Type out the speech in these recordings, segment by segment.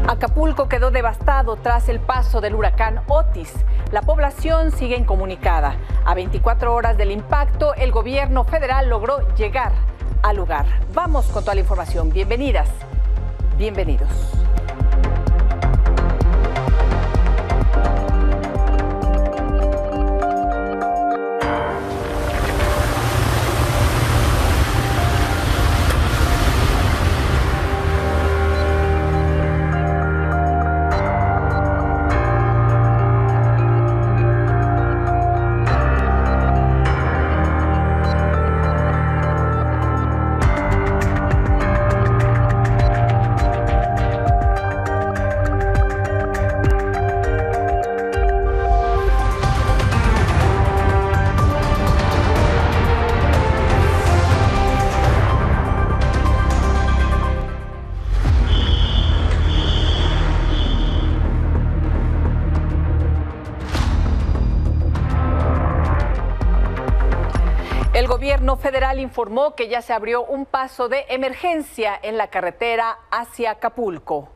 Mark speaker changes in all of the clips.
Speaker 1: Acapulco quedó devastado tras el paso del huracán Otis. La población sigue incomunicada. A 24 horas del impacto, el gobierno federal logró llegar al lugar. Vamos con toda la información. Bienvenidas, bienvenidos. El gobierno federal informó que ya se abrió un paso de emergencia en la carretera hacia Acapulco.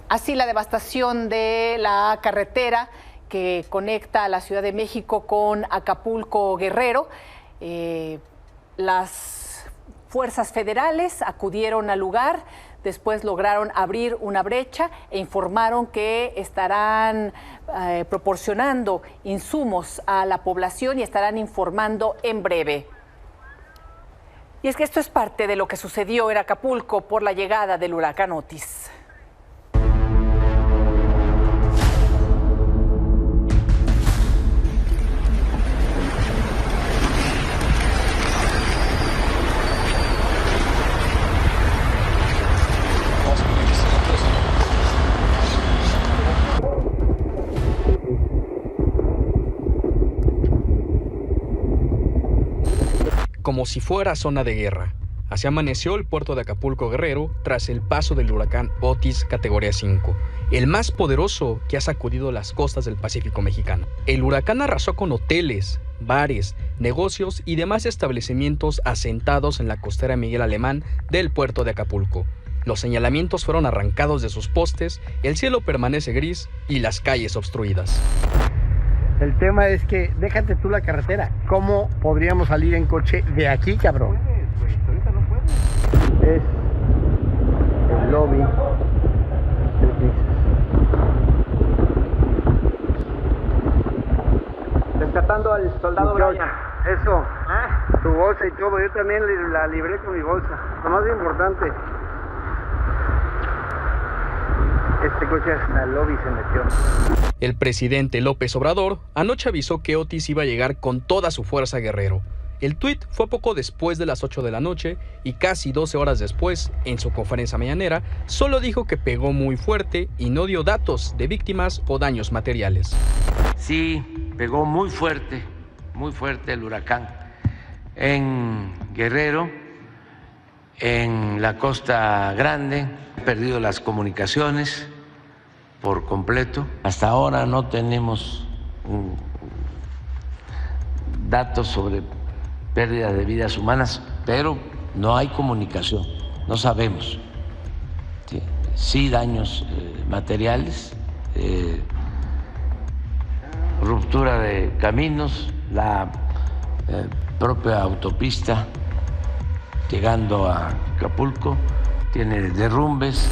Speaker 1: Así, la devastación de la carretera que conecta a la Ciudad de México con Acapulco Guerrero. Las fuerzas federales acudieron al lugar. Después lograron abrir una brecha e informaron que estarán proporcionando insumos a la población y estarán informando en breve. Y es que esto es parte de lo que sucedió en Acapulco por la llegada del huracán Otis.
Speaker 2: Como si fuera zona de guerra. Así amaneció el puerto de Acapulco Guerrero tras el paso del huracán Otis categoría 5, el más poderoso que ha sacudido las costas del Pacífico mexicano. El huracán arrasó con hoteles, bares, negocios y demás establecimientos asentados en la costera Miguel Alemán del puerto de Acapulco. Los señalamientos fueron arrancados de sus postes, el cielo permanece gris y las calles obstruidas.
Speaker 3: El tema es que, déjate tú la carretera, ¿cómo podríamos salir en coche de aquí, cabrón?
Speaker 4: No puedes, güey, ahorita no puedes.
Speaker 3: Es el lobby del Princess.
Speaker 4: Rescatando al soldado Brian.
Speaker 3: Eso, tu bolsa y todo, yo también la libré con mi bolsa. Lo más importante, este coche hasta el lobby se metió.
Speaker 2: El presidente López Obrador anoche avisó que Otis iba a llegar con toda su fuerza a Guerrero. El tuit fue poco después de las 8 de la noche y casi 12 horas después, en su conferencia mañanera, solo dijo que pegó muy fuerte y no dio datos de víctimas o daños materiales.
Speaker 5: Sí, pegó muy fuerte el huracán en Guerrero, en la Costa Grande, ha perdido las comunicaciones por completo. Hasta ahora no tenemos datos sobre pérdida de vidas humanas, pero no hay comunicación, no sabemos. Sí, daños materiales, ruptura de caminos, la propia autopista llegando a Acapulco tiene derrumbes.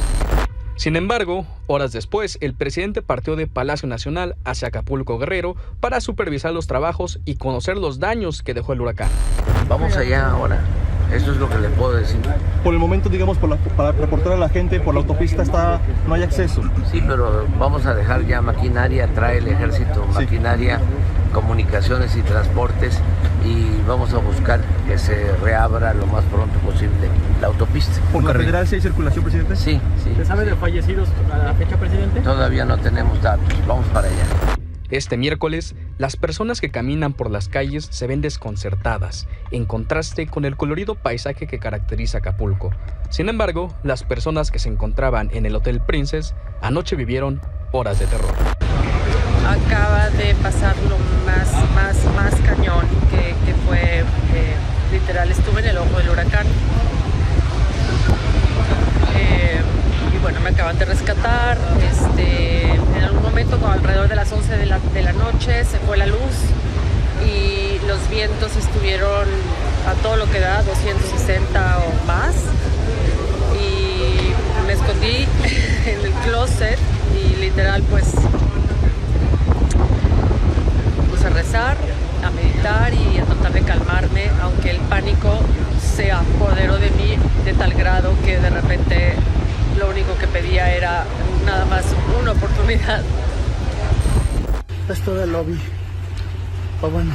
Speaker 2: Sin embargo, horas después, el presidente partió de Palacio Nacional hacia Acapulco Guerrero para supervisar los trabajos y conocer los daños que dejó el huracán.
Speaker 5: Vamos allá ahora, eso es lo que le puedo decir.
Speaker 6: Por el momento, digamos, para reportar a la gente, por la autopista no hay acceso.
Speaker 5: Sí, pero vamos a dejar ya maquinaria, trae el ejército maquinaria, comunicaciones y transportes, y vamos a buscar que se reabra lo más pronto posible la autopista.
Speaker 6: ¿Por la federal sí hay circulación, presidente?
Speaker 5: Sí.
Speaker 4: ¿Se sabe de fallecidos a la fecha, presidente?
Speaker 5: Todavía no tenemos datos, vamos para allá.
Speaker 2: Este miércoles, las personas que caminan por las calles se ven desconcertadas, en contraste con el colorido paisaje que caracteriza Acapulco. Sin embargo, las personas que se encontraban en el Hotel Princess anoche vivieron horas de terror.
Speaker 7: Acaba de pasar lo más cañón que fue vientos estuvieron a todo lo que da, 260 o más, y me escondí en el closet y literal pues puse a rezar, a meditar y a tratar de calmarme, aunque el pánico se apoderó de mí de tal grado que de repente lo único que pedía era nada más una oportunidad.
Speaker 6: Esto del lobby, pues bueno,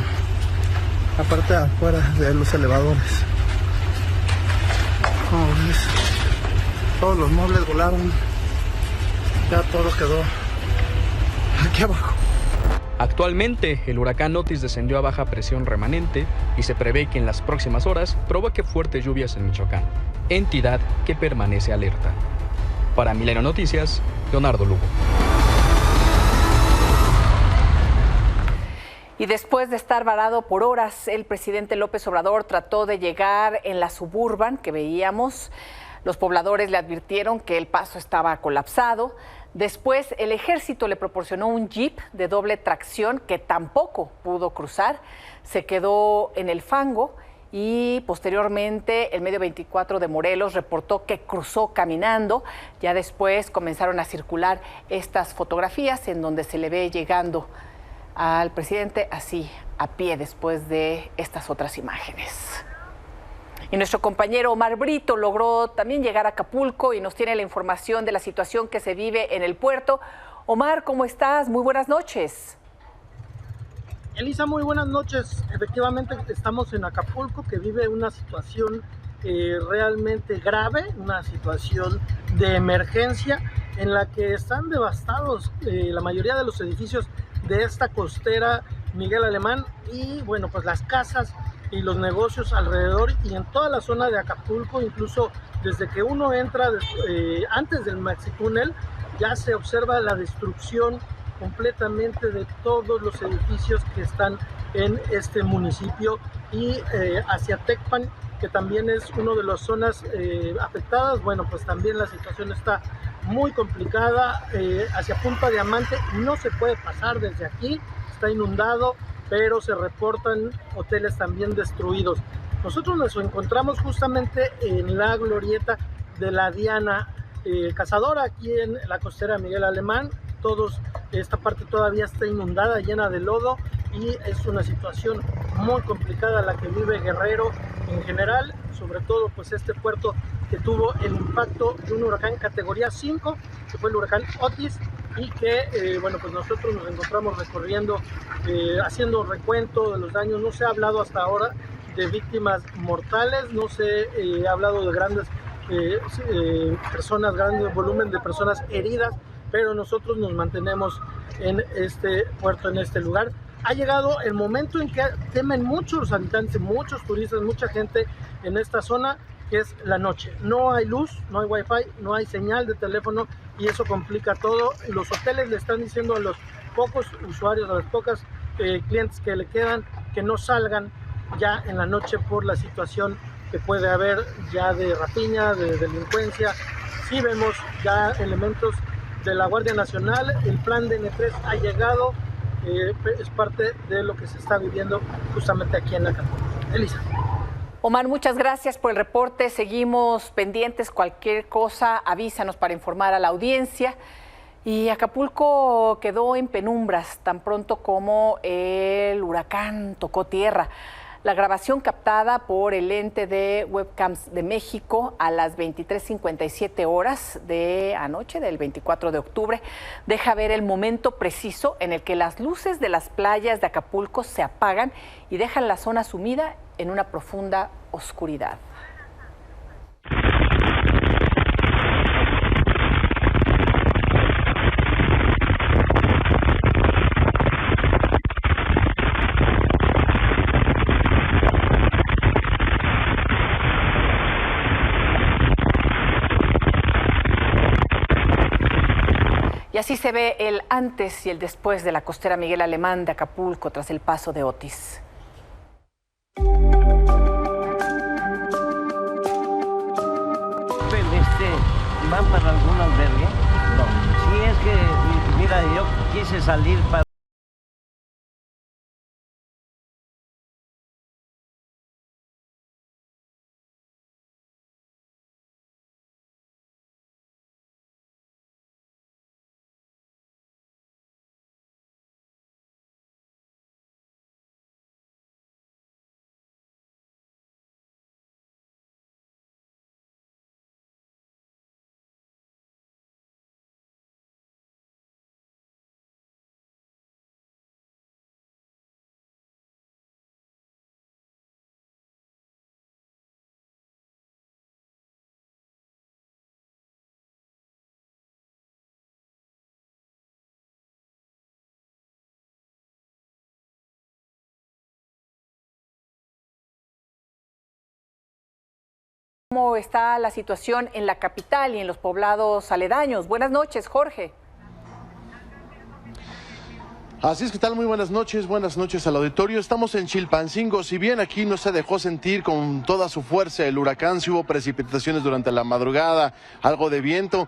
Speaker 6: aparte afuera de los elevadores. Como ves, todos los muebles volaron, ya todo quedó aquí abajo.
Speaker 2: Actualmente, el huracán Otis descendió a baja presión remanente y se prevé que en las próximas horas provoque fuertes lluvias en Michoacán, entidad que permanece alerta. Para Milenio Noticias, Leonardo Lugo.
Speaker 1: Y después de estar varado por horas, el presidente López Obrador trató de llegar en la Suburban que veíamos. Los pobladores le advirtieron que el paso estaba colapsado. Después, el ejército le proporcionó un jeep de doble tracción que tampoco pudo cruzar. Se quedó en el fango y posteriormente el Medio 24 de Morelos reportó que cruzó caminando. Ya después comenzaron a circular estas fotografías en donde se le ve llegando al presidente así, a pie, después de estas otras imágenes. Y nuestro compañero Omar Brito logró también llegar a Acapulco y nos tiene la información de la situación que se vive en el puerto. Omar, ¿cómo estás? Muy buenas noches.
Speaker 8: Elisa, muy buenas noches. Efectivamente estamos en Acapulco, que vive una situación realmente grave, una situación de emergencia en la que están devastados la mayoría de los edificios de esta costera Miguel Alemán y bueno, pues las casas y los negocios alrededor y en toda la zona de Acapulco, incluso desde que uno entra antes del Maxitúnel, ya se observa la destrucción completamente de todos los edificios que están en este municipio y hacia Tecpan, que también es una de las zonas afectadas. Bueno, pues también la situación está muy complicada. Hacia Punta Diamante no se puede pasar desde aquí, está inundado, pero se reportan hoteles también destruidos. Nosotros nos encontramos justamente en la glorieta de la Diana Cazadora, aquí en la costera Miguel Alemán. Esta parte todavía está inundada, llena de lodo, y es una situación muy complicada la que vive Guerrero en general, sobre todo pues este puerto que tuvo el impacto de un huracán categoría 5, que fue el huracán Otis, y que bueno, pues nosotros nos encontramos recorriendo, haciendo recuento de los daños. No se ha hablado hasta ahora de víctimas mortales, no se ha hablado de grandes personas, grandes volumen de personas heridas, pero nosotros nos mantenemos en este puerto, en este lugar. Ha llegado el momento en que temen muchos habitantes, muchos turistas, mucha gente en esta zona, que es la noche. No hay luz, no hay wifi, no hay señal de teléfono y eso complica todo. Los hoteles le están diciendo a los pocos usuarios, a las pocas clientes que le quedan, que no salgan ya en la noche por la situación que puede haber ya de rapiña, de delincuencia. Sí vemos ya elementos de la Guardia Nacional, el plan de N3 ha llegado, es parte de lo que se está viviendo justamente aquí en Acapulco. Elisa.
Speaker 1: Omar, muchas gracias por el reporte, seguimos pendientes, cualquier cosa avísanos para informar a la audiencia. Y Acapulco quedó en penumbras tan pronto como el huracán tocó tierra. La grabación captada por el ente de Webcams de México a las 23:57 horas de anoche, del 24 de octubre, deja ver el momento preciso en el que las luces de las playas de Acapulco se apagan y dejan la zona sumida en una profunda oscuridad. Y así se ve el antes y el después de la costera Miguel Alemán de Acapulco tras el paso de Otis.
Speaker 9: ¿Van para algún albergue? No. Sí, es que, mira, yo quise salir para
Speaker 1: cómo está la situación en la capital y en los poblados aledaños. Buenas noches, Jorge.
Speaker 10: Así es, ¿qué tal? Muy buenas noches al auditorio. Estamos en Chilpancingo. Si bien aquí no se dejó sentir con toda su fuerza el huracán, sí hubo precipitaciones durante la madrugada, algo de viento.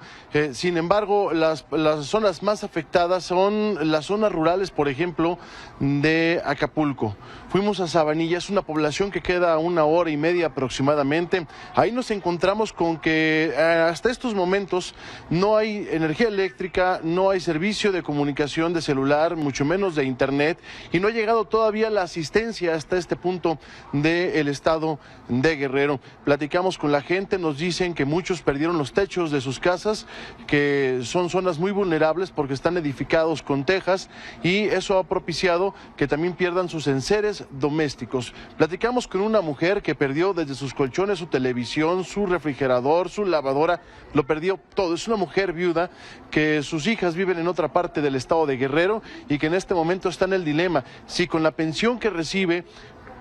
Speaker 10: Sin embargo, las zonas más afectadas son las zonas rurales, por ejemplo, de Acapulco. Fuimos a Sabanilla, es una población que queda a 1 hora y media aproximadamente. Ahí nos encontramos con que hasta estos momentos no hay energía eléctrica, no hay servicio de comunicación de celular, mucho menos de internet, y no ha llegado todavía la asistencia hasta este punto del estado de Guerrero. Platicamos con la gente, nos dicen que muchos perdieron los techos de sus casas, que son zonas muy vulnerables porque están edificados con tejas, y eso ha propiciado que también pierdan sus enseres domésticos. Platicamos con una mujer que perdió desde sus colchones su televisión, su refrigerador, su lavadora, lo perdió todo. Es una mujer viuda que sus hijas viven en otra parte del estado de Guerrero y que en este momento está en el dilema si con la pensión que recibe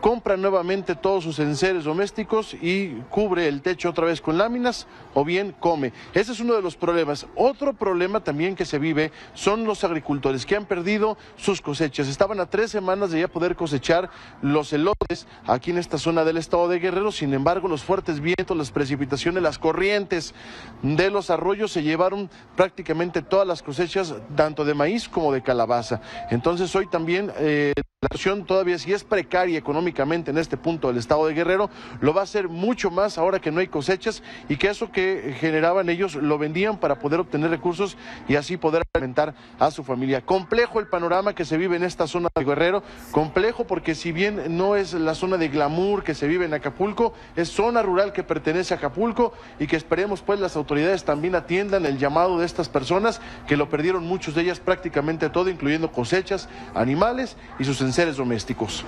Speaker 10: compra nuevamente todos sus enseres domésticos y cubre el techo otra vez con láminas, o bien come. Ese es uno de los problemas. Otro problema también que se vive son los agricultores que han perdido sus cosechas. Estaban a 3 semanas de ya poder cosechar los elotes aquí en esta zona del estado de Guerrero. Sin embargo, los fuertes vientos, las precipitaciones, las corrientes de los arroyos se llevaron prácticamente todas las cosechas, tanto de maíz como de calabaza. Entonces hoy también la situación todavía, si es precaria económicamente en este punto del estado de Guerrero, lo va a ser mucho más ahora que no hay cosechas, y que eso que generaban ellos lo vendían para poder obtener recursos y así poder alimentar a su familia. Complejo el panorama que se vive en esta zona de Guerrero, complejo porque si bien no es la zona de glamour que se vive en Acapulco, es zona rural que pertenece a Acapulco, y que esperemos pues las autoridades también atiendan el llamado de estas personas que lo perdieron, muchos de ellas prácticamente todo, incluyendo cosechas, animales y sus enseres domésticos.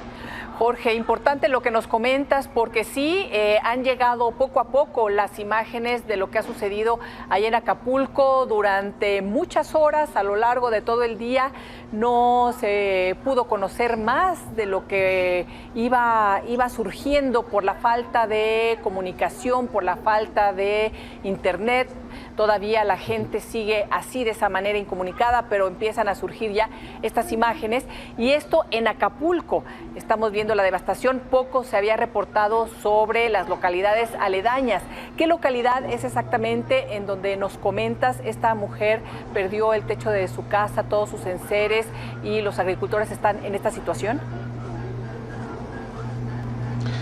Speaker 1: Jorge, importante lo que nos comentas, porque sí han llegado poco a poco las imágenes de lo que ha sucedido allá en Acapulco durante muchas horas a lo largo de todo el día. No se pudo conocer más de lo que iba surgiendo por la falta de comunicación, por la falta de internet. Todavía la gente sigue así, de esa manera, incomunicada, pero empiezan a surgir ya estas imágenes. Y esto en Acapulco. Estamos viendo la devastación. Poco se había reportado sobre las localidades aledañas. ¿Qué localidad es exactamente en donde nos comentas esta mujer perdió el techo de su casa, todos sus enseres, y los agricultores están en esta situación?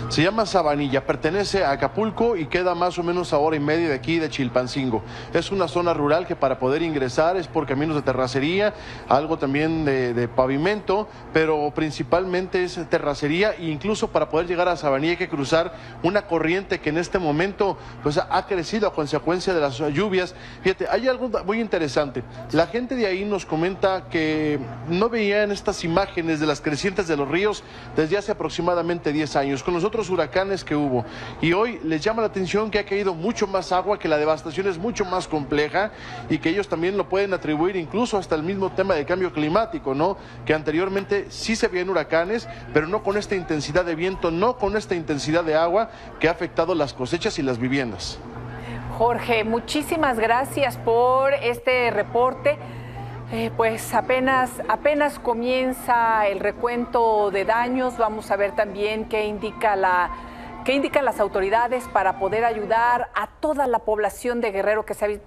Speaker 10: Se llama Sabanilla, pertenece a Acapulco y queda más o menos a 1 hora y media de aquí de Chilpancingo. Es una zona rural que para poder ingresar es por caminos de terracería, algo también de pavimento, pero principalmente es terracería, e incluso para poder llegar a Sabanilla hay que cruzar una corriente que en este momento pues ha crecido a consecuencia de las lluvias. Fíjate, hay algo muy interesante. La gente de ahí nos comenta que no veían estas imágenes de las crecientes de los ríos desde hace aproximadamente 10 años. Con nosotros huracanes que hubo, y hoy les llama la atención que ha caído mucho más agua, que la devastación es mucho más compleja, y que ellos también lo pueden atribuir incluso hasta el mismo tema de cambio climático, ¿no? Que anteriormente sí se veían huracanes, pero no con esta intensidad de viento, no con esta intensidad de agua que ha afectado las cosechas y las viviendas.
Speaker 1: Jorge, muchísimas gracias por este reporte. Pues apenas comienza el recuento de daños. Vamos a ver también qué indican las autoridades para poder ayudar a toda la población de Guerrero que se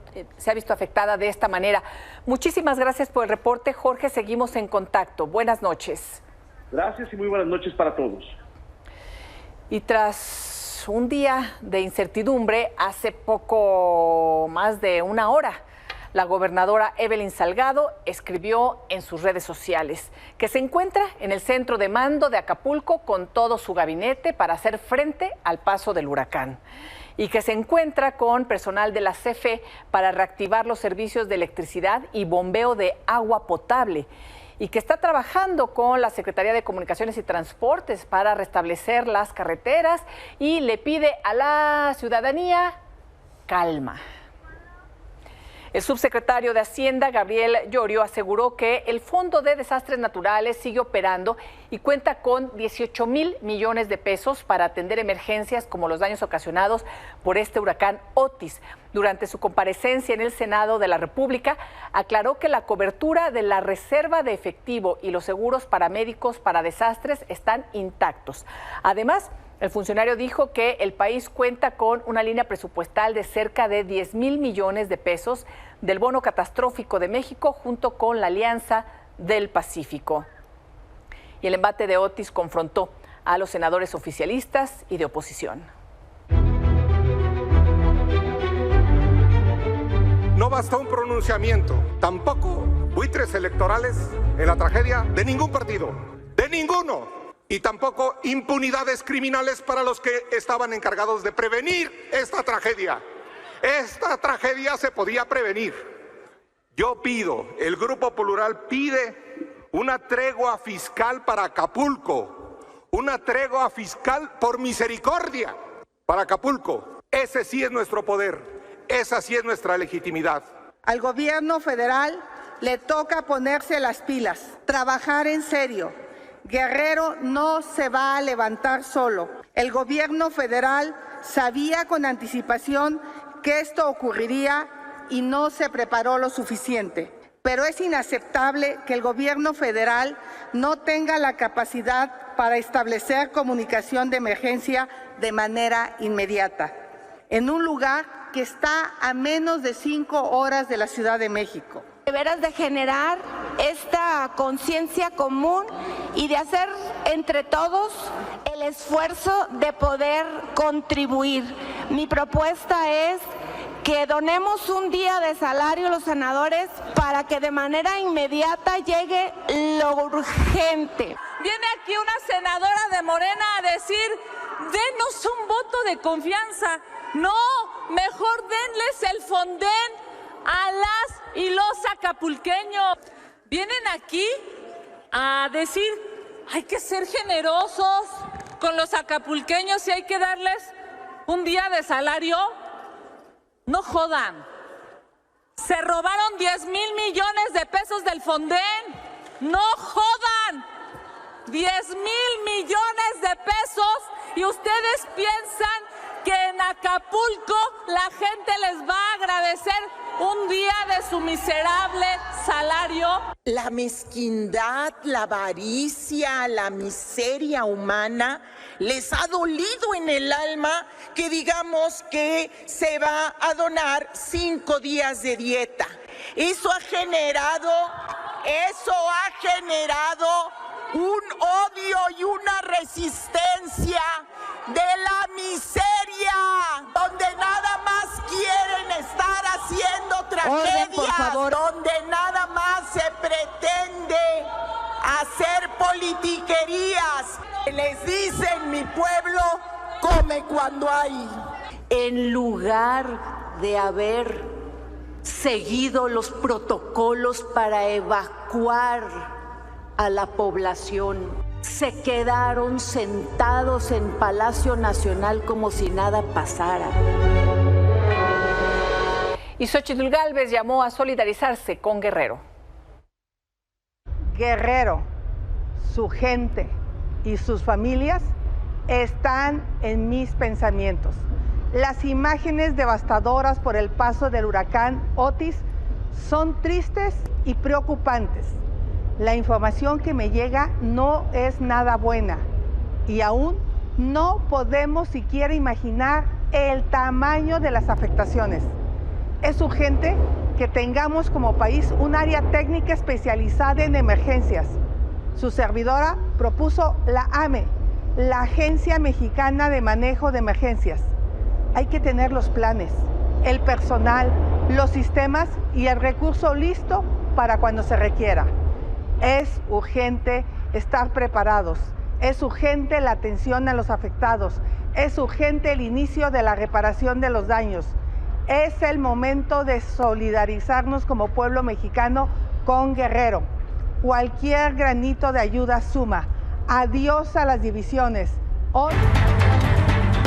Speaker 1: ha visto afectada de esta manera. Muchísimas gracias por el reporte, Jorge. Seguimos en contacto. Buenas noches.
Speaker 11: Gracias y muy buenas noches para todos.
Speaker 1: Y tras un día de incertidumbre, hace poco más de 1 hora, la gobernadora Evelyn Salgado escribió en sus redes sociales que se encuentra en el centro de mando de Acapulco con todo su gabinete para hacer frente al paso del huracán, y que se encuentra con personal de la CFE para reactivar los servicios de electricidad y bombeo de agua potable, y que está trabajando con la Secretaría de Comunicaciones y Transportes para restablecer las carreteras, y le pide a la ciudadanía calma. El subsecretario de Hacienda, Gabriel Llorio, aseguró que el Fondo de Desastres Naturales sigue operando y cuenta con 18,000 millones de pesos para atender emergencias como los daños ocasionados por este huracán Otis. Durante su comparecencia en el Senado de la República, aclaró que la cobertura de la reserva de efectivo y los seguros paramédicos para desastres están intactos. Además, el funcionario dijo que el país cuenta con una línea presupuestal de cerca de 10,000 millones de pesos del Bono Catastrófico de México junto con la Alianza del Pacífico. Y el embate de Otis confrontó a los senadores oficialistas y de oposición.
Speaker 12: No basta un pronunciamiento, tampoco buitres electorales en la tragedia de ningún partido, de ninguno. Y tampoco impunidades criminales para los que estaban encargados de prevenir esta tragedia. Esta tragedia se podía prevenir. Yo pido, el Grupo Plural pide una tregua fiscal para Acapulco, una tregua fiscal por misericordia para Acapulco. Ese sí es nuestro poder, esa sí es nuestra legitimidad.
Speaker 13: Al gobierno federal le toca ponerse las pilas, trabajar en serio. Guerrero no se va a levantar solo. El gobierno federal sabía con anticipación que esto ocurriría y no se preparó lo suficiente. Pero es inaceptable que el gobierno federal no tenga la capacidad para establecer comunicación de emergencia de manera inmediata, en un lugar que está a menos de 5 horas de la Ciudad de México.
Speaker 14: Deberas de generar esta conciencia común y de hacer entre todos el esfuerzo de poder contribuir. Mi propuesta es que donemos un día de salario a los senadores para que de manera inmediata llegue lo urgente.
Speaker 15: Viene aquí una senadora de Morena a decir, denos un voto de confianza. No, mejor denles el Fonden a las y los acapulqueños. Vienen aquí a decir, hay que ser generosos con los acapulqueños y hay que darles un día de salario. No jodan. Se robaron 10,000 millones de pesos del Fonden. No jodan. 10,000 millones de pesos y ustedes piensan que en Acapulco la gente les va a agradecer un día de su miserable salario.
Speaker 16: La mezquindad, la avaricia, la miseria humana les ha dolido en el alma que digamos que se va a donar 5 días de dieta. Eso ha generado un odio y una resistencia de la miseria, donde nada más quieren estar haciendo tragedias, donde nada más se pretende hacer politiquerías. Les dicen, mi pueblo come cuando hay.
Speaker 17: En lugar de haber seguido los protocolos para evacuar a la población, se quedaron sentados en Palacio Nacional como si nada pasara.
Speaker 1: Y Xóchitl Gálvez llamó a solidarizarse con Guerrero.
Speaker 13: Guerrero, su gente y sus familias están en mis pensamientos. Las imágenes devastadoras por el paso del huracán Otis son tristes y preocupantes. La información que me llega no es nada buena y aún no podemos siquiera imaginar el tamaño de las afectaciones. Es urgente que tengamos como país un área técnica especializada en emergencias. Su servidora propuso la AME, la Agencia Mexicana de Manejo de Emergencias. Hay que tener los planes, el personal, los sistemas y el recurso listo para cuando se requiera. Es urgente estar preparados, es urgente la atención a los afectados, es urgente el inicio de la reparación de los daños. Es el momento de solidarizarnos como pueblo mexicano con Guerrero. Cualquier granito de ayuda suma. Adiós a las divisiones. Hoy...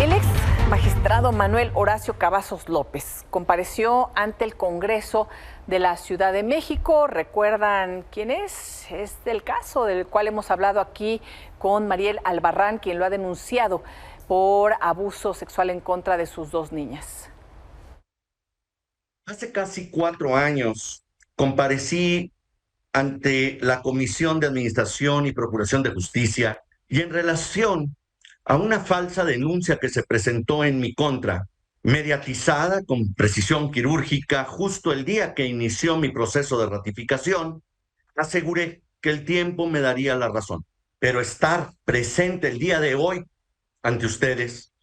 Speaker 1: El ex magistrado magistrado Manuel Horacio Cavazos López compareció ante el Congreso de la Ciudad de México. ¿Recuerdan quién es? Es del caso del cual hemos hablado aquí con Mariel Albarrán, quien lo ha denunciado por abuso sexual en contra de sus 2 niñas.
Speaker 18: Hace casi 4 años comparecí ante la Comisión de Administración y Procuración de Justicia y en relación a una falsa denuncia que se presentó en mi contra, mediatizada con precisión quirúrgica justo el día que inició mi proceso de ratificación, aseguré que el tiempo me daría la razón. Pero estar presente el día de hoy ante ustedes,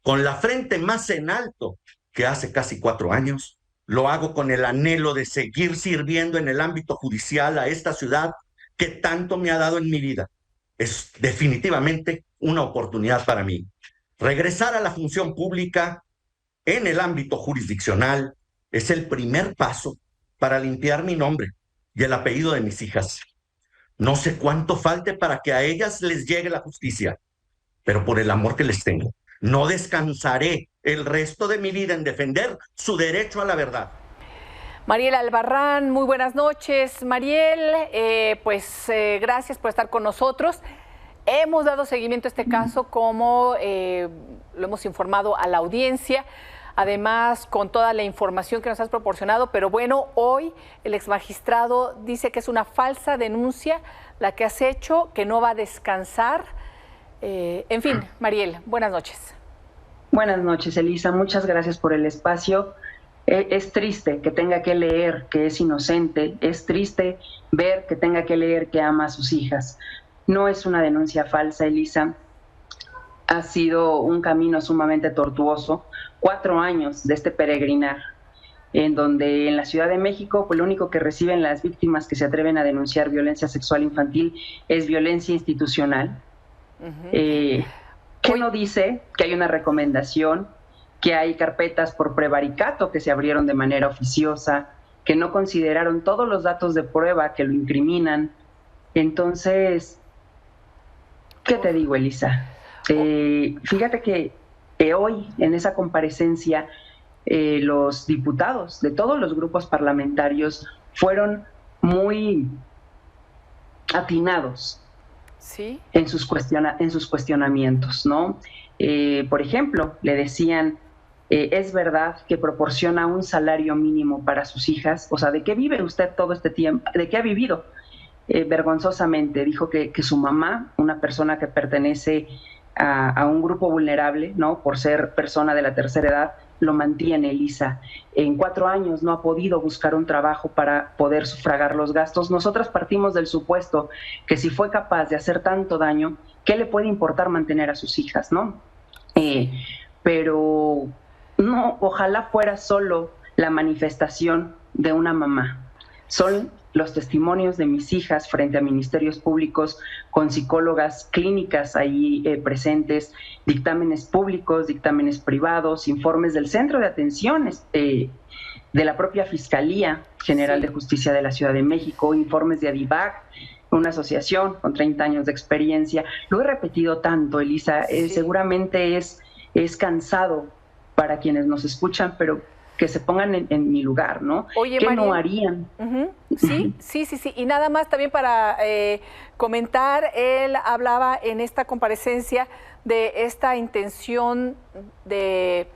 Speaker 18: con la frente más en alto que hace casi 4 años, lo hago con el anhelo de seguir sirviendo en el ámbito judicial a esta ciudad que tanto me ha dado en mi vida. Es definitivamente una oportunidad para mí. Regresar a la función pública en el ámbito jurisdiccional es el primer paso para limpiar mi nombre y el apellido de mis hijas. No sé cuánto falte para que a ellas les llegue la justicia, pero por el amor que les tengo, no descansaré el resto de mi vida en defender su derecho a la verdad.
Speaker 1: Mariel Albarrán, muy buenas noches. Mariel, gracias por estar con nosotros. Hemos dado seguimiento a este caso como lo hemos informado a la audiencia, además con toda la información que nos has proporcionado, pero bueno, hoy el exmagistrado dice que es una falsa denuncia la que has hecho, que no va a descansar. En fin, Mariel, buenas noches.
Speaker 19: Buenas noches, Elisa. Muchas gracias por el espacio. Es triste que tenga que leer que es inocente. Es triste ver que tenga que leer que ama a sus hijas. No es una denuncia falsa, Elisa. Ha sido un camino sumamente tortuoso. 4 años de este peregrinar, en donde en la Ciudad de México, pues lo único que reciben las víctimas que se atreven a denunciar violencia sexual infantil es violencia institucional. ¿Qué no dice que hay una recomendación, que hay carpetas por prevaricato que se abrieron de manera oficiosa, que no consideraron todos los datos de prueba que lo incriminan? Entonces, ¿qué te digo, Elisa? Fíjate que hoy en esa comparecencia los diputados de todos los grupos parlamentarios fueron muy atinados.
Speaker 1: ¿Sí?
Speaker 19: en sus cuestionamientos, ¿no? Por ejemplo, le decían, ¿es verdad que proporciona un salario mínimo para sus hijas? O sea, ¿de qué vive usted todo este tiempo? ¿De qué ha vivido? Vergonzosamente dijo que su mamá, una persona que pertenece a un grupo vulnerable, ¿no? Por ser persona de la tercera edad, lo mantiene, Elisa. En 4 años no ha podido buscar un trabajo para poder sufragar los gastos. Nosotras partimos del supuesto que si fue capaz de hacer tanto daño, ¿qué le puede importar mantener a sus hijas, no? Pero no, ojalá fuera solo la manifestación de una mamá. Son los testimonios de mis hijas frente a ministerios públicos, con psicólogas clínicas ahí presentes, dictámenes públicos, dictámenes privados, informes del Centro de Atenciones de la propia Fiscalía General de Justicia de la Ciudad de México, informes de ADIVAC, una asociación con 30 años de experiencia. Lo he repetido tanto, Elisa, seguramente es cansado para quienes nos escuchan, pero que se pongan en mi lugar, ¿no?
Speaker 1: Oye,
Speaker 19: ¿qué
Speaker 1: Mariel,
Speaker 19: no harían?
Speaker 1: Sí. Y nada más también para comentar, él hablaba en esta comparecencia de esta intención de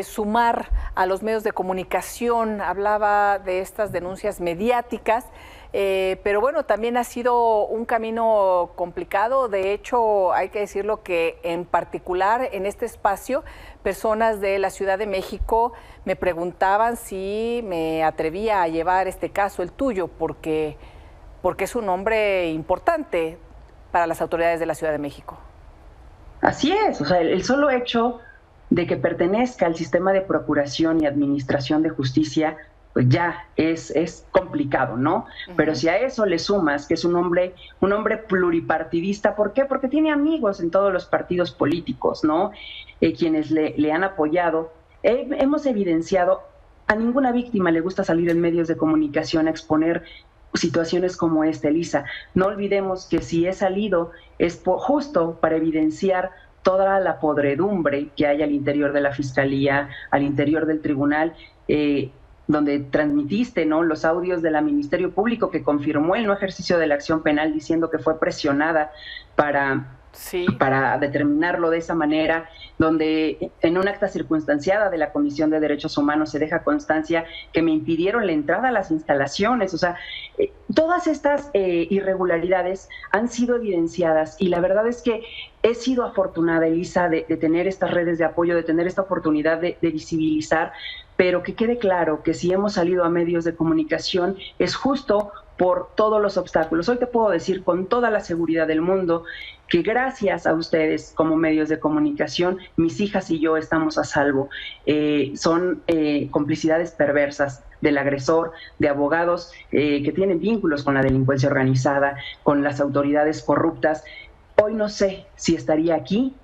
Speaker 1: sumar a los medios de comunicación, hablaba de estas denuncias mediáticas, pero bueno, también ha sido un camino complicado. De hecho, hay que decirlo que en particular en este espacio, personas de la Ciudad de México me preguntaban si me atrevía a llevar este caso, el tuyo, porque es un nombre importante para las autoridades de la Ciudad de México.
Speaker 19: Así es, o sea, el solo hecho de que pertenezca al sistema de procuración y administración de justicia, pues ya es complicado, ¿no? Pero si a eso le sumas que es un hombre pluripartidista, ¿por qué? Porque tiene amigos en todos los partidos políticos, ¿no? Quienes le han apoyado. Hemos evidenciado, a ninguna víctima le gusta salir en medios de comunicación a exponer situaciones como esta, Elisa. No olvidemos que si he salido es justo para evidenciar toda la podredumbre que hay al interior de la Fiscalía, al interior del tribunal, donde transmitiste, ¿no?, los audios del Ministerio Público que confirmó el no ejercicio de la acción penal diciendo que fue presionada para determinarlo de esa manera, donde en un acta circunstanciada de la Comisión de Derechos Humanos se deja constancia que me impidieron la entrada a las instalaciones. O sea, todas estas irregularidades han sido evidenciadas y la verdad es que he sido afortunada, Elisa, de tener estas redes de apoyo, de tener esta oportunidad de visibilizar, pero que quede claro que si hemos salido a medios de comunicación es justo por todos los obstáculos. Hoy te puedo decir con toda la seguridad del mundo que gracias a ustedes como medios de comunicación, mis hijas y yo estamos a salvo. Son complicidades perversas del agresor, de abogados que tienen vínculos con la delincuencia organizada, con las autoridades corruptas. Hoy no sé si estaría aquí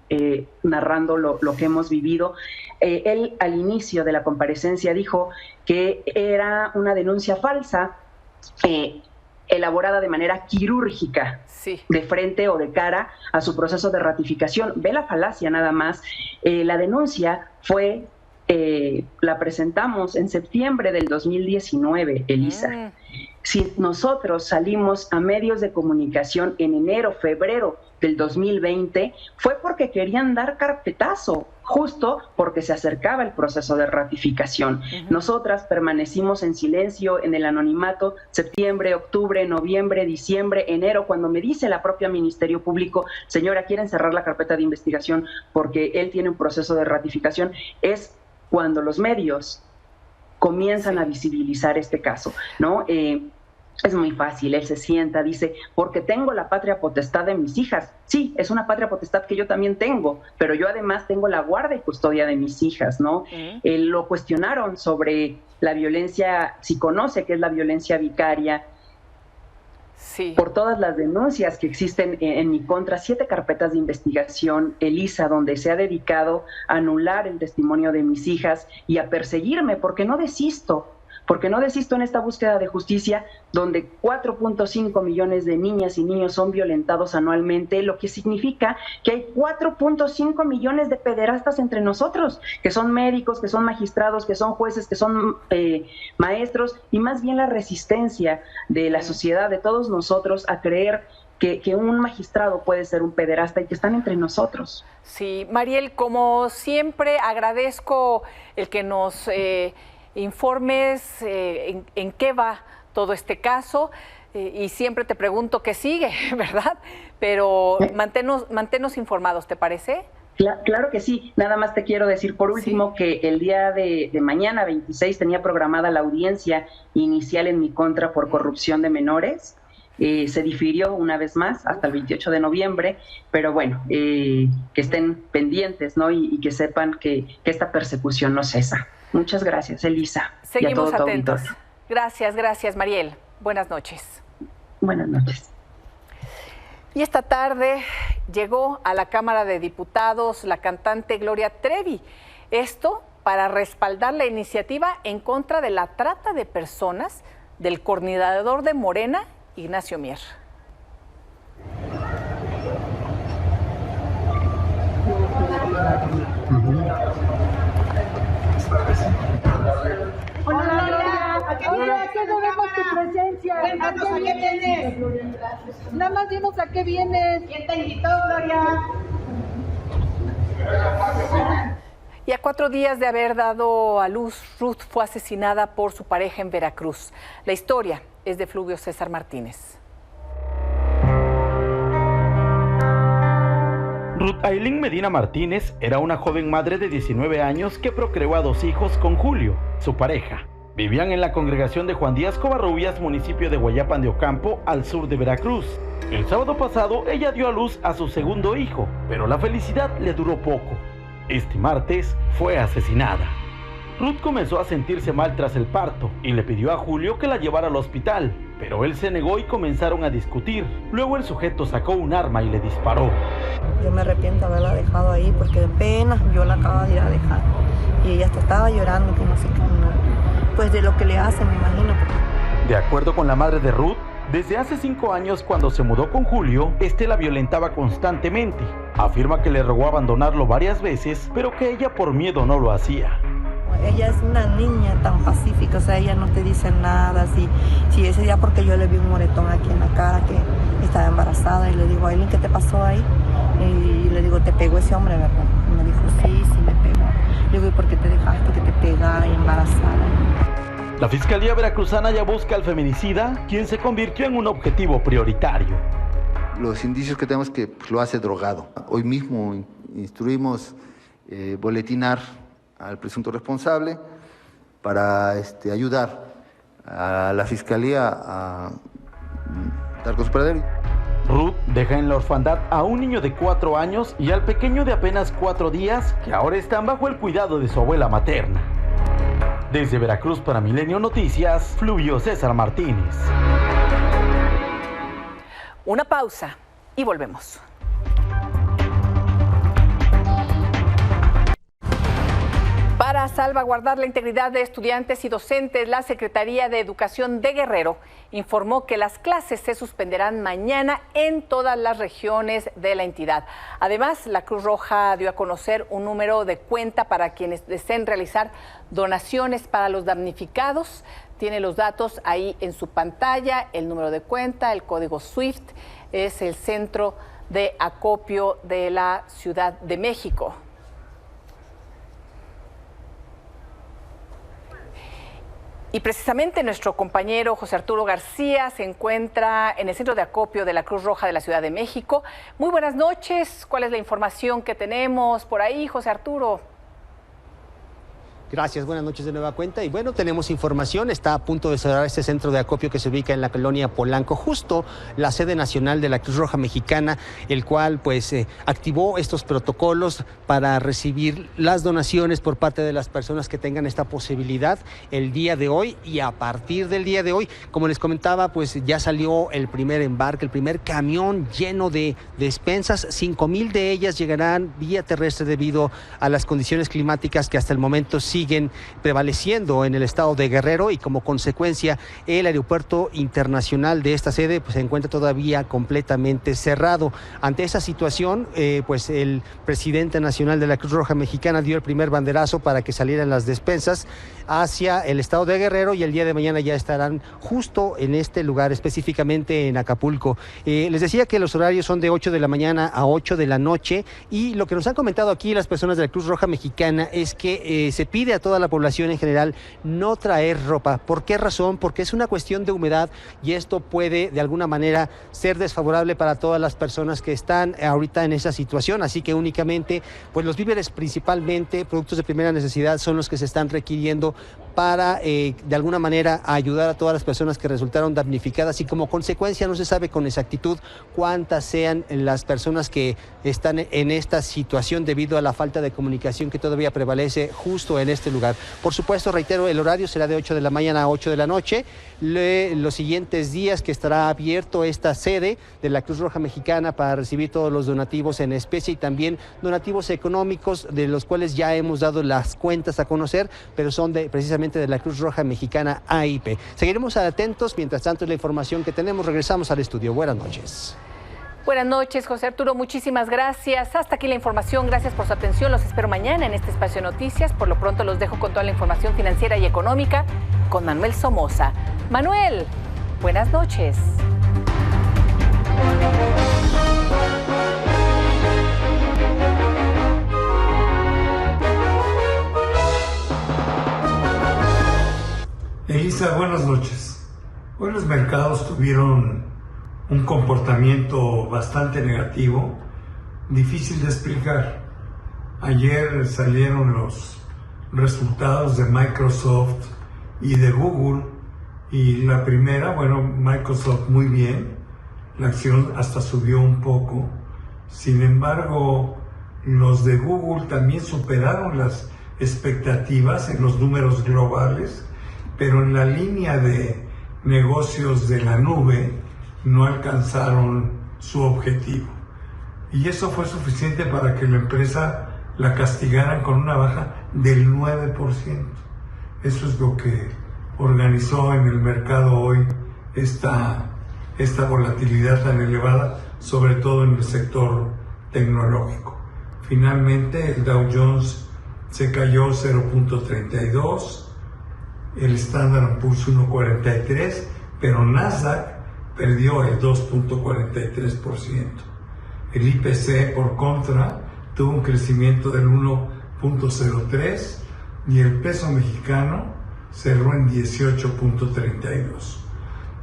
Speaker 19: narrando lo que hemos vivido. Él al inicio de la comparecencia dijo que era una denuncia falsa, elaborada de manera quirúrgica, de frente o de cara a su proceso de ratificación. Ve la falacia nada más. La denuncia fue, la presentamos en septiembre del 2019, Elisa. Si nosotros salimos a medios de comunicación en enero, febrero del 2020, fue porque querían dar carpetazo, justo porque se acercaba el proceso de ratificación. Nosotras permanecimos en silencio, en el anonimato, septiembre, octubre, noviembre, diciembre, enero, cuando me dice la propia Ministerio Público, señora, quieren cerrar la carpeta de investigación porque él tiene un proceso de ratificación, es cuando los medios comienzan a visibilizar este caso, ¿no? Es muy fácil, él se sienta, dice, porque tengo la patria potestad de mis hijas. Sí, es una patria potestad que yo también tengo, pero yo además tengo la guarda y custodia de mis hijas, ¿no? Lo cuestionaron sobre la violencia, si conoce qué es la violencia vicaria, por todas las denuncias que existen en mi contra, 7 carpetas de investigación, Elisa, donde se ha dedicado a anular el testimonio de mis hijas y a perseguirme, porque no desisto en esta búsqueda de justicia, donde 4.5 millones de niñas y niños son violentados anualmente, lo que significa que hay 4.5 millones de pederastas entre nosotros, que son médicos, que son magistrados, que son jueces, que son maestros, y más bien la resistencia de la sociedad, de todos nosotros, a creer que un magistrado puede ser un pederasta y que están entre nosotros.
Speaker 1: Sí, Mariel, como siempre, agradezco el que nos informes en qué va todo este caso y siempre te pregunto qué sigue, ¿verdad? Pero manténnos informados, ¿te parece?
Speaker 19: Claro que sí. Nada más te quiero decir por último que el día de mañana, 26, tenía programada la audiencia inicial en mi contra por corrupción de menores. Se difirió una vez más hasta el 28 de noviembre, pero bueno, que estén pendientes, ¿no? Y que sepan que esta persecución no cesa. Muchas gracias, Elisa.
Speaker 1: Seguimos atentos. Gracias, Mariel. Buenas noches.
Speaker 19: Buenas noches.
Speaker 1: Y esta tarde llegó a la Cámara de Diputados la cantante Gloria Trevi. Esto para respaldar la iniciativa en contra de la trata de personas del coordinador de Morena, Ignacio Mier.
Speaker 20: Hola, Gloria. ¿A qué debemos tu presencia? ¿A qué vienes? Nada más dinos a qué vienes. ¿Quién te invitó, Gloria?
Speaker 1: Y a 4 días de haber dado a luz, Ruth fue asesinada por su pareja en Veracruz. La historia es de Fluvio César Martínez.
Speaker 21: Ruth Ailín Medina Martínez era una joven madre de 19 años que procreó a 2 hijos con Julio, su pareja. Vivían en la congregación de Juan Díaz Covarrubias, municipio de Guayapan de Ocampo, al sur de Veracruz. El sábado pasado ella dio a luz a su segundo hijo, pero la felicidad le duró poco. Este martes fue asesinada. Ruth comenzó a sentirse mal tras el parto y le pidió a Julio que la llevara al hospital, pero él se negó y comenzaron a discutir. Luego el sujeto sacó un arma y le disparó.
Speaker 22: Yo me arrepiento de haberla dejado ahí porque apenas yo la acabo de ir a dejar y ella hasta estaba llorando que no sé qué, pues de lo que le hacen, me imagino.
Speaker 21: De acuerdo con la madre de Ruth, Desde hace 5 años, cuando se mudó con Julio, este la violentaba constantemente. Afirma que le rogó abandonarlo varias veces, pero que ella por miedo no lo hacía.
Speaker 22: Ella es una niña tan pacífica, o sea, ella no te dice nada. Si ese día porque yo le vi un moretón aquí en la cara que estaba embarazada y le digo, Aileen, ¿qué te pasó ahí? Y le digo, ¿te pegó ese hombre, verdad? Y me dijo, sí me pegó. Le digo, ¿y por qué te dejaste que te pegara y embarazada?
Speaker 21: La Fiscalía Veracruzana ya busca al feminicida, quien se convirtió en un objetivo prioritario.
Speaker 3: Los indicios que tenemos que lo hace drogado. Hoy mismo instruimos boletinar al presunto responsable para ayudar a la Fiscalía a dar con su paradero.
Speaker 21: Ruth deja en la orfandad a un niño de 4 años y al pequeño de apenas 4 días, que ahora están bajo el cuidado de su abuela materna. Desde Veracruz para Milenio Noticias, Fluvio César Martínez.
Speaker 1: Una pausa y volvemos. Para salvaguardar la integridad de estudiantes y docentes, la Secretaría de Educación de Guerrero informó que las clases se suspenderán mañana en todas las regiones de la entidad. Además, la Cruz Roja dio a conocer un número de cuenta para quienes deseen realizar donaciones para los damnificados. Tiene los datos ahí en su pantalla, el número de cuenta, el código SWIFT, es el Centro de Acopio de la Ciudad de México. Y precisamente nuestro compañero José Arturo García se encuentra en el Centro de Acopio de la Cruz Roja de la Ciudad de México. Muy buenas noches. ¿Cuál es la información que tenemos por ahí, José Arturo?
Speaker 4: Gracias, buenas noches de nueva cuenta. Y bueno, tenemos información, está a punto de cerrar este centro de acopio que se ubica en la colonia Polanco, justo la sede nacional de la Cruz Roja Mexicana, el cual pues activó estos protocolos para recibir las donaciones por parte de las personas que tengan esta posibilidad el día de hoy. Y a partir del día de hoy, como les comentaba, pues ya salió el primer embarque, el primer camión lleno de despensas. 5,000 de ellas llegarán vía terrestre debido a las condiciones climáticas que hasta el momento siguen prevaleciendo en el estado de Guerrero, y como consecuencia el aeropuerto internacional de esta sede pues se encuentra todavía completamente cerrado. Ante esa situación, pues el presidente nacional de la Cruz Roja Mexicana dio el primer banderazo para que salieran las despensas hacia el estado de Guerrero, y el día de mañana ya estarán justo en este lugar, específicamente en Acapulco. Les decía que los horarios son de 8 de la mañana a 8 de la noche, y lo que nos han comentado aquí las personas de la Cruz Roja Mexicana es que se pide a toda la población en general no traer ropa. ¿Por qué razón? Porque es una cuestión de humedad, y esto puede de alguna manera ser desfavorable para todas las personas que están ahorita en esa situación. Así que únicamente pues los víveres, principalmente productos de primera necesidad, son los que se están requiriendo para de alguna manera ayudar a todas las personas que resultaron damnificadas, y como consecuencia no se sabe con exactitud cuántas sean las personas que están en esta situación debido a la falta de comunicación que todavía prevalece justo en este lugar. Por supuesto, reitero, el horario será de 8 de la mañana a 8 de la noche. Los siguientes días que estará abierto esta sede de la Cruz Roja Mexicana para recibir todos los donativos en especie y también donativos económicos, de los cuales ya hemos dado las cuentas a conocer, pero son precisamente de la Cruz Roja Mexicana AIP. Seguiremos atentos. Mientras tanto, es la información que tenemos. Regresamos al estudio. Buenas noches.
Speaker 1: Buenas noches, José Arturo, muchísimas gracias. Hasta aquí la información, gracias por su atención. Los espero mañana en este espacio de noticias. Por lo pronto los dejo con toda la información financiera y económica con Manuel Somoza. Manuel, buenas noches.
Speaker 23: Elisa, buenas noches. Hoy los mercados tuvieron un comportamiento bastante negativo, difícil de explicar. Ayer salieron los resultados de Microsoft y de Google, y la primera, bueno, Microsoft muy bien, la acción hasta subió un poco. Sin embargo, los de Google también superaron las expectativas en los números globales, pero en la línea de negocios de la nube no alcanzaron su objetivo. Y eso fue suficiente para que la empresa la castigaran con una baja del 9%. Eso es lo que organizó en el mercado hoy esta esta volatilidad tan elevada, sobre todo en el sector tecnológico. Finalmente, el Dow Jones se cayó 0.32%, el Standard & Poor's 1.43%, pero Nasdaq perdió el 2.43%. El IPC, por contra, tuvo un crecimiento del 1.03% y el peso mexicano cerró en 18.32.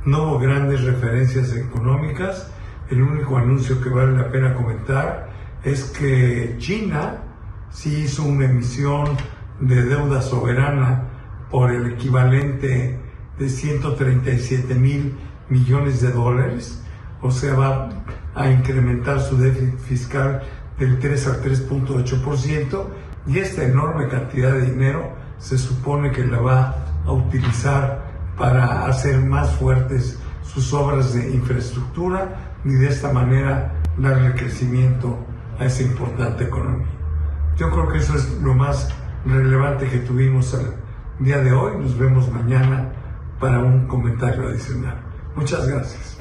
Speaker 23: No hubo grandes referencias económicas. El único anuncio que vale la pena comentar es que China sí hizo una emisión de deuda soberana por el equivalente de 137,000 millones de dólares, o sea, va a incrementar su déficit fiscal del 3 al 3.8%, y esta enorme cantidad de dinero se supone que la va a utilizar para hacer más fuertes sus obras de infraestructura y de esta manera darle crecimiento a esa importante economía. Yo creo que eso es lo más relevante que tuvimos el día de hoy. Nos vemos mañana para un comentario adicional. Muchas gracias.